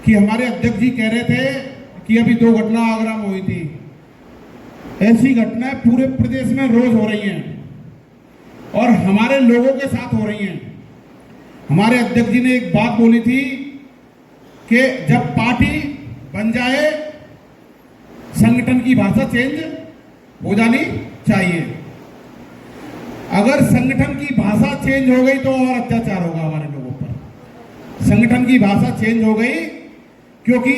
कि हमारे अध्यक्ष जी कह रहे थे कि अभी 2 घटना आगरा में हुई थी। ऐसी घटनाएं पूरे प्रदेश में रोज हो रही हैं और हमारे लोगों के साथ हो रही हैं। हमारे अध्यक्ष जी ने एक बात बोली थी कि जब पार्टी बन जाए संगठन की भाषा चेंज हो जानी चाहिए। अगर संगठन की भाषा चेंज हो गई तो और अत्याचार होगा हमारे लोगों पर। संगठन की भाषा चेंज हो गई क्योंकि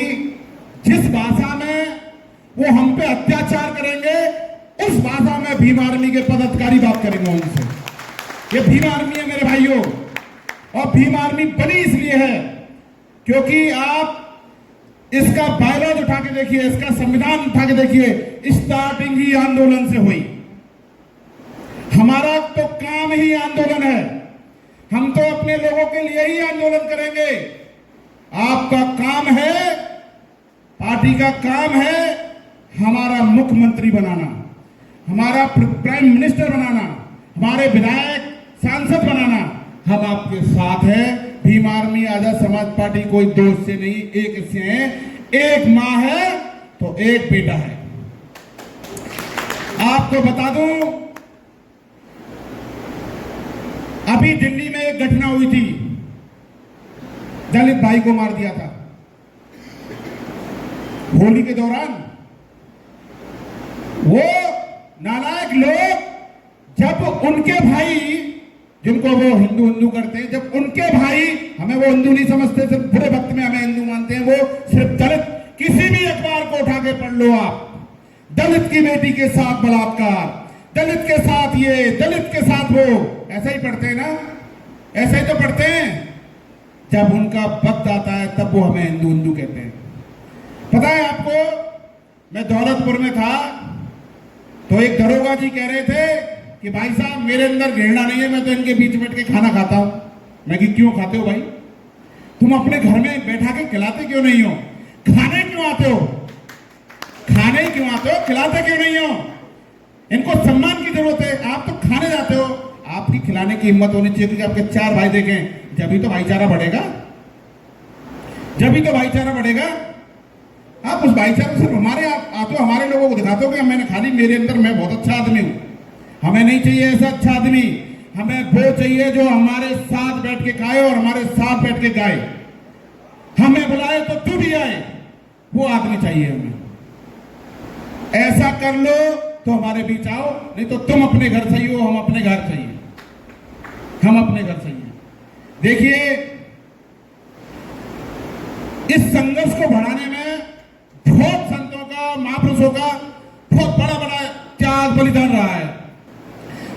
जिस भाषा में वो हम पे अत्याचार करेंगे उस भाषा में भीम आर्मी के पदाधिकारी बात करेंगे उनसे। ये भीम आर्मी है मेरे भाइयों, और भीम आर्मी बनी इसलिए है क्योंकि आप इसका बायलॉज उठा के देखिए, इसका संविधान उठा के देखिए, स्टार्टिंग ही आंदोलन से हुई। हमारा तो काम ही आंदोलन है, हम तो अपने लोगों के लिए ही आंदोलन करेंगे। आपका काम है, पार्टी का काम है हमारा मुख्यमंत्री बनाना, हमारा प्राइम मिनिस्टर बनाना, हमारे विधायक सांसद बनाना। हम आपके साथ हैं। भीम आर्मी आजाद समाज पार्टी कोई दोस्त से नहीं, एक से है। एक मां है तो एक बेटा है। आपको बता दूं, अभी दिल्ली में एक घटना हुई थी, दलित भाई को मार दिया था होली के दौरान। वो नालायक लोग जब उनके भाई, जिनको वो हिंदू हिंदू करते हैं, जब उनके भाई, हमें वो हिंदू नहीं समझते, सिर्फ बुरे वक्त में हमें हिंदू मानते हैं, वो सिर्फ दलित, किसी भी अखबार को उठा के पढ़ लो आप, दलित की बेटी के साथ बलात्कार, दलित के साथ ये, दलित के साथ वो, ऐसा ही पढ़ते हैं ना, ऐसा ही तो पढ़ते हैं। जब उनका वक्त आता है तब वो हमें हिंदू हिंदू कहते हैं। पता है आपको, मैं दौलतपुर में था तो एक दरोगा जी कह रहे थे कि भाई साहब मेरे अंदर घृणा नहीं है, मैं तो इनके बीच बैठ के खाना खाता हूं। मैं कि क्यों खाते हो भाई? तुम अपने घर में बैठा के खिलाते क्यों नहीं हो? खाने क्यों आते हो? खाने क्यों आते हो? खिलाते क्यों नहीं हो? इनको सम्मान की जरूरत है, आप तो खाने जाते हो। आपकी खिलाने की हिम्मत होनी चाहिए क्योंकि आपके 4 भाई देखें, जब ही तो भाईचारा बढ़ेगा, जब ही तो भाईचारा बढ़ेगा। आप उस भाईचारे से हमारे आप आते हो, हमारे लोगों को दिखाते हो कि मैंने खाली, मेरे अंदर मैं बहुत अच्छा आदमी हूं। हमें नहीं चाहिए ऐसा अच्छा आदमी, हमें वो चाहिए जो हमारे साथ बैठ के खाए और हमारे साथ बैठ के गाए। हमें बुलाए तो तू भी आए, वो आदमी चाहिए हमें। ऐसा कर लो तो हमारे बीच आओ, नहीं तो तुम अपने घर सही हो, हम अपने घर सही है, हम अपने घर सही है। देखिए, इस संघर्ष को बढ़ाने में बहुत संतों का, महापुरुषों का बहुत बड़ा बड़ा त्याग बलिदान रहा है।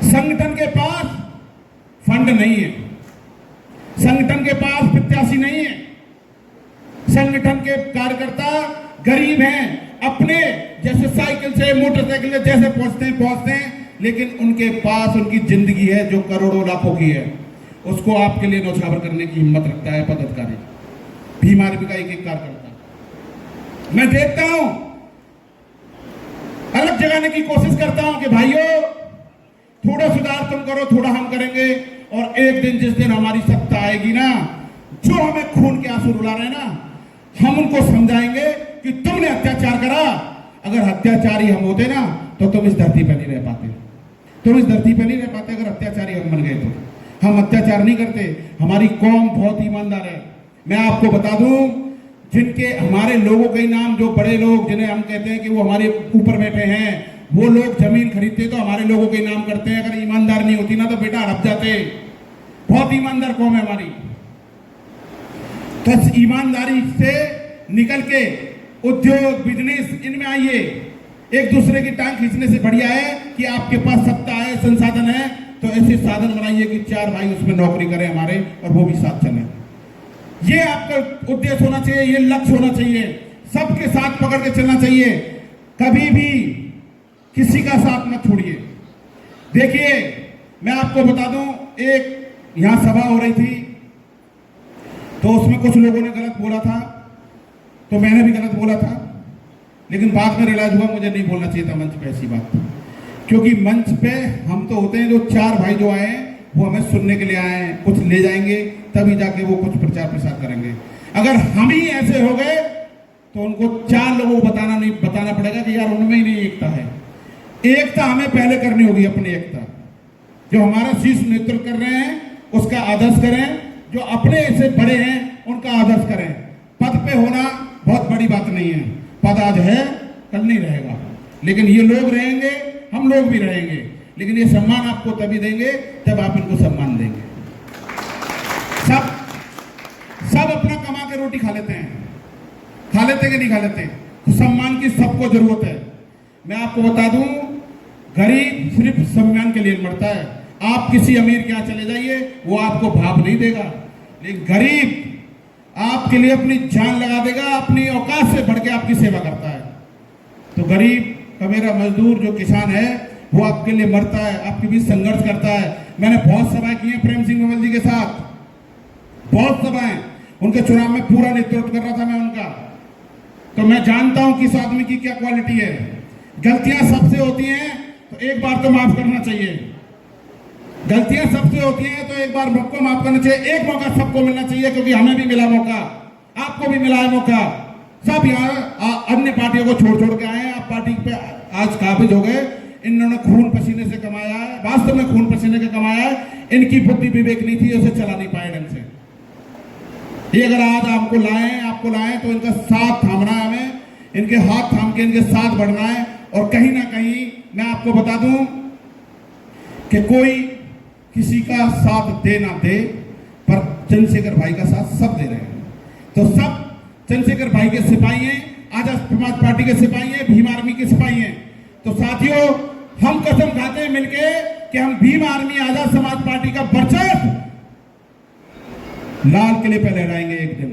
संगठन के पास फंड नहीं है, संगठन के पास प्रत्याशी नहीं है, संगठन के कार्यकर्ता गरीब हैं, अपने जैसे साइकिल से, मोटरसाइकिल से जैसे पहुंचते हैं, लेकिन उनके पास उनकी जिंदगी है जो करोड़ों लाखों की है। उसको आपके लिए न्यौछावर करने की हिम्मत रखता है पदाधिकारी, भीम आर्मी का एक एक कार्यकर्ता। मैं देखता हूं, अलग जगाने की कोशिश करता हूं कि भाइयों थोड़ा सुधार तुम करो, थोड़ा हम करेंगे, और एक दिन जिस दिन हमारी सत्ता आएगी ना, जो हमें खून के आंसू रुला रहे हैं ना, हम उनको समझाएंगे कि तुमने अत्याचार करा। अगर अत्याचारी हम होते ना तो तुम इस धरती पर नहीं रह पाते, तुम इस धरती पर नहीं रह पाते अगर अत्याचारी हम बन गए तो। हम अत्याचार नहीं करते, हमारी कौम बहुत ईमानदार है। मैं आपको बता दूं, जिनके हमारे लोगों के नाम, जो बड़े लोग जिन्हें हम कहते हैं कि वो हमारे ऊपर बैठे हैं, वो लोग जमीन खरीदते तो हमारे लोगों के नाम करते हैं। अगर ईमानदार नहीं होती ना तो बेटा हड़प जाते। बहुत ईमानदार कौम है हमारी। तो इस ईमानदारी से निकल के उद्योग, बिजनेस, इनमें आइए। एक दूसरे की टांग खींचने से बढ़िया है कि आपके पास सत्ता है, संसाधन है, तो ऐसे साधन बनाइए कि 4 भाई उसमें नौकरी करें हमारे, और वो भी साथ चलें। ये आपका उद्देश्य होना चाहिए, ये लक्ष्य होना चाहिए। सबके साथ पकड़ के चलना चाहिए, कभी भी किसी का साथ मत छोड़िए। देखिए, मैं आपको बता दूं, एक यहां सभा हो रही थी तो उसमें कुछ लोगों ने गलत बोला था, तो मैंने भी गलत बोला था, लेकिन बाद में रियलाइज हुआ मुझे नहीं बोलना चाहिए था मंच पे ऐसी बात। क्योंकि मंच पे हम तो होते हैं जो 4 भाई जो आए हैं वो हमें सुनने के लिए आए हैं, कुछ ले जाएंगे तभी जाके वो कुछ प्रचार प्रसार करेंगे। अगर हम ही ऐसे हो गए तो उनको 4 लोगों को बताना पड़ेगा कि यार उनमें ही नहीं एकता है। एकता हमें पहले करनी होगी, अपनी एकता। जो हमारा शीर्ष नेतृत्व कर रहे हैं उसका आदर्श करें, जो अपने से बड़े हैं उनका आदर्श करें। पद पे होना बहुत बड़ी बात नहीं है, पद आज है कल नहीं रहेगा, लेकिन ये लोग रहेंगे, हम लोग भी रहेंगे। लेकिन ये सम्मान आपको तभी देंगे जब आप इनको सम्मान देंगे। सब अपना कमा के रोटी खा लेते हैं, खा लेते कि नहीं खा लेते? तो सम्मान की सबको जरूरत है। मैं आपको बता दूं, गरीब सिर्फ सम्मान के लिए मरता है। आप किसी अमीर के यहाँ चले जाइए, वो आपको भाव नहीं देगा, लेकिन गरीब आपके लिए अपनी जान लगा देगा, अपनी औकात से बढ़ के आपकी सेवा करता है। तो गरीब का मेरा मजदूर जो किसान है वो आपके लिए मरता है, आपके बीच संघर्ष करता है। मैंने बहुत सभाएं की हैं प्रेम सिंह गोयल जी के साथ, बहुत सभाएं, उनके चुनाव में पूरा नेतृत्व कर रहा था मैं उनका। तो मैं जानता हूं कि इस आदमी की क्या क्वालिटी है। गलतियां सबसे होती हैं तो एक बार तो माफ करना चाहिए, गलतियां सबसे होती हैं तो एक बार सबको माफ करना चाहिए। एक मौका सबको मिलना चाहिए, क्योंकि हमें भी मिला मौका, आपको भी मिला है मौका। सब यहाँ अन्य पार्टियों को छोड़ छोड़ के आए हैं, आप पार्टी पे आज काबिज हो गए। इन्होंने खून पसीने से कमाया है, वास्तव में खून पसीने से कमाया है। इनकी बुद्धि विवेक नहीं थी, उसे चला नहीं पाए ढंग से। ये अगर आज आपको लाए तो इनका साथ थामना है हमें, इनके हाथ थाम के इनके साथ बढ़ना है। और कहीं ना कहीं मैं आपको बता दूं कि कोई किसी का साथ दे ना दे, पर चंद्रशेखर भाई का साथ सब दे रहे हैं। तो सब चंद्रशेखर भाई के सिपाही हैं, आजाद समाज पार्टी के सिपाही हैं, भीम आर्मी के सिपाही हैं। तो साथियों, हम कसम खाते हैं मिलके कि हम भीम आर्मी आजाद समाज पार्टी का वर्चस्व लाल किले पे लहराएंगे एक दिन,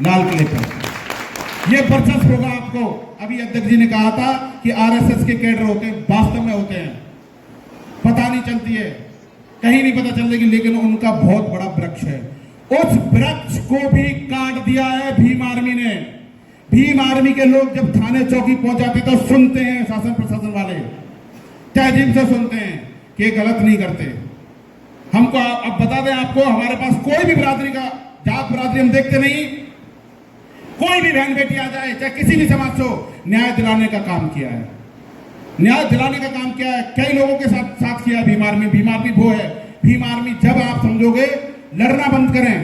लाल किले पे ये वर्चस्व होगा। आपको अभी अध्यक्ष जी ने कहा था कि आरएसएस के कैडर होते हैं, वास्तव में होते हैं, पता नहीं चलती है, कहीं नहीं पता चलेगी, लेकिन उनका बहुत बड़ा वृक्ष है। उस वृक्ष को भी काट दिया है भीम आर्मी ने। भीम आर्मी के लोग जब थाने चौकी पहुंचाते तो सुनते हैं शासन प्रशासन वाले, तहजीब से सुनते हैं कि ये गलत नहीं करते। हमको अब बता दें आपको, हमारे पास कोई भी बिरादरी का जात बिरादरी हम देखते नहीं, कोई भी बहन बेटी आ जाए, चाहे किसी भी समाज से हो, न्याय दिलाने का काम किया है, न्याय दिलाने का काम किया है। कई लोगों के साथ किया है भीम आर्मी। भीम आर्मी वो है, भीम आर्मी जब आप समझोगे, लड़ना बंद करें,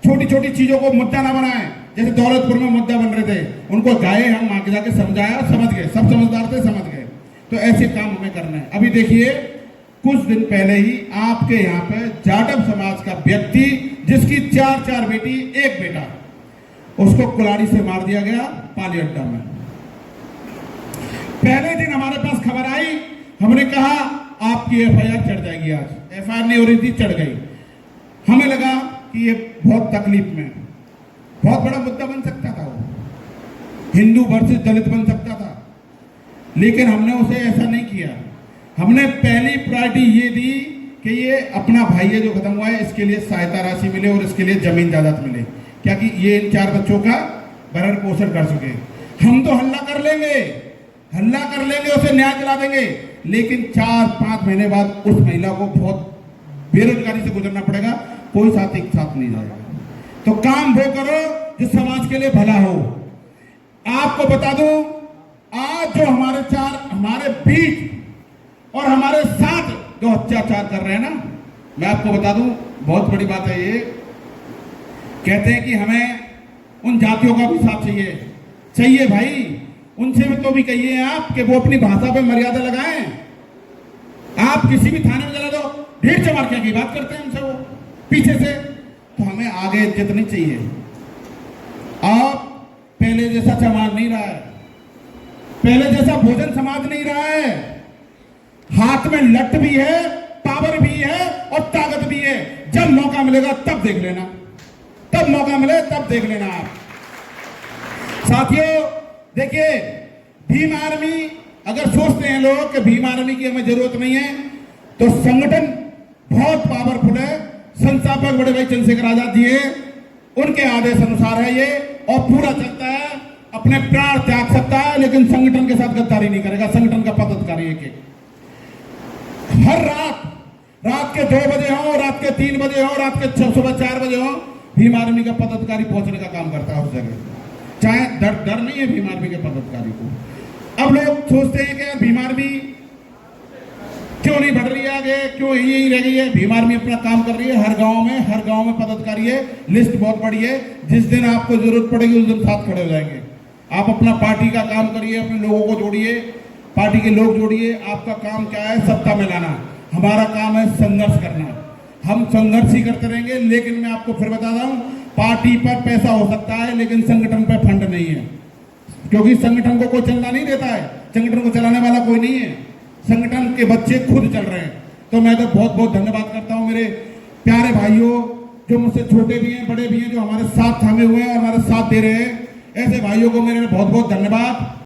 छोटी छोटी चीजों को मुद्दा ना बनाएं। जैसे दौलतपुर में मुद्दा बन रहे थे, उनको गए हम आगे जाके समझाया, समझ गए, सब समझदार थे, समझ गए। तो ऐसे काम हमें करना है। अभी देखिए, कुछ दिन पहले ही आपके यहाँ पे जाटव समाज का व्यक्ति, जिसकी 4 बेटी 1 बेटा, उसको कुल्हाड़ी से मार दिया गया पाली अड्डा में। पहले दिन हमारे पास खबर आई, हमने कहा आपकी एफआईआर चढ़ जाएगी। आज एफआईआर नहीं हो रही थी, चढ़ गई। हमें लगा कि ये बहुत तकलीफ में, बहुत बड़ा मुद्दा बन सकता था, वो हिंदू वर्सेस दलित बन सकता था, लेकिन हमने उसे ऐसा नहीं किया। हमने पहली प्रायोरिटी ये दी कि ये अपना भाई है जो खत्म हुआ है, इसके लिए सहायता राशि मिले और इसके लिए जमीन जायदाद मिले, क्या कि ये इन 4 बच्चों का भरण पोषण कर सके। हम तो हल्ला कर लेंगे, उसे न्याय दिला देंगे, लेकिन 4-5 महीने बाद उस महिला को बहुत बेरोजगारी से गुजरना पड़ेगा, कोई साथ एक साथ नहीं जाएगा। तो काम वो करो जो समाज के लिए भला हो। आपको बता दूं, आज जो हमारे बीच और हमारे साथ जो अत्याचार कर रहे हैं ना, मैं आपको बता दूं, बहुत बड़ी बात है ये। कहते हैं कि हमें उन जातियों का भी साथ चाहिए भाई, उनसे भी तो भी कहिए आप कि वो अपनी भाषा पे मर्यादा लगाएं। आप किसी भी थाने में चला दो, ढेर चमार की बात करते हैं हमसे वो पीछे से। तो हमें आगे इज्जत नहीं चाहिए। आप पहले जैसा चमार नहीं रहा है, पहले जैसा भोजन समाज नहीं रहा है। हाथ में लट भी है, पावर भी है और ताकत भी है। जब मौका मिलेगा तब देख लेना, तब मौका मिले तब देख लेना। आप साथियों देखिए, भीम आर्मी, अगर सोचते हैं लोग कि भीम आर्मी की हमें जरूरत नहीं है, तो संगठन बहुत पावरफुल है। संस्थापक बड़े भाई चंद्रशेखर आजाद जी हैं, उनके आदेश अनुसार है ये, और पूरा चलता है। अपने प्राण त्याग सकता है, लेकिन संगठन के साथ गद्दारी नहीं करेगा। संगठन का पदाधिकारी एक हर रात के 2 बजे हो, रात के 3 बजे हो, रात के सुबह 4 बजे हो, भीम आर्मी का पदाधिकारी पहुंचने का काम करता है उस जगह। चाहे डर नहीं है भीम आर्मी के पदाधिकारी को। अब लोग सोचते हैं कि यार भीम आर्मी क्यों नहीं बढ़ रही है आगे, क्यों यही रह गई है। भीम आर्मी अपना काम कर रही है, हर गांव में पदाधिकारी है, लिस्ट बहुत बड़ी है। जिस दिन आपको जरूरत पड़ेगी उस दिन साथ खड़े हो जाएंगे। आप अपना पार्टी का काम करिए, अपने लोगों को जोड़िए, पार्टी के लोग जोड़िए। आपका काम क्या है? सत्ता में लाना। हमारा काम है संघर्ष करना। हम संघर्ष ही करते रहेंगे। लेकिन मैं आपको फिर बता रहा हूं, पार्टी पर पैसा हो सकता है लेकिन संगठन पर फंड नहीं है, क्योंकि संगठन को कोई चंदा नहीं देता है, संगठन को चलाने वाला कोई नहीं है, संगठन के बच्चे खुद चल रहे हैं। तो मैं तो बहुत बहुत धन्यवाद करता हूं मेरे प्यारे भाइयों, जो मुझसे छोटे भी हैं बड़े भी हैं, जो हमारे साथ थामे हुए हैं और हमारे साथ दे रहे हैं। ऐसे भाइयों को मेरे बहुत बहुत धन्यवाद।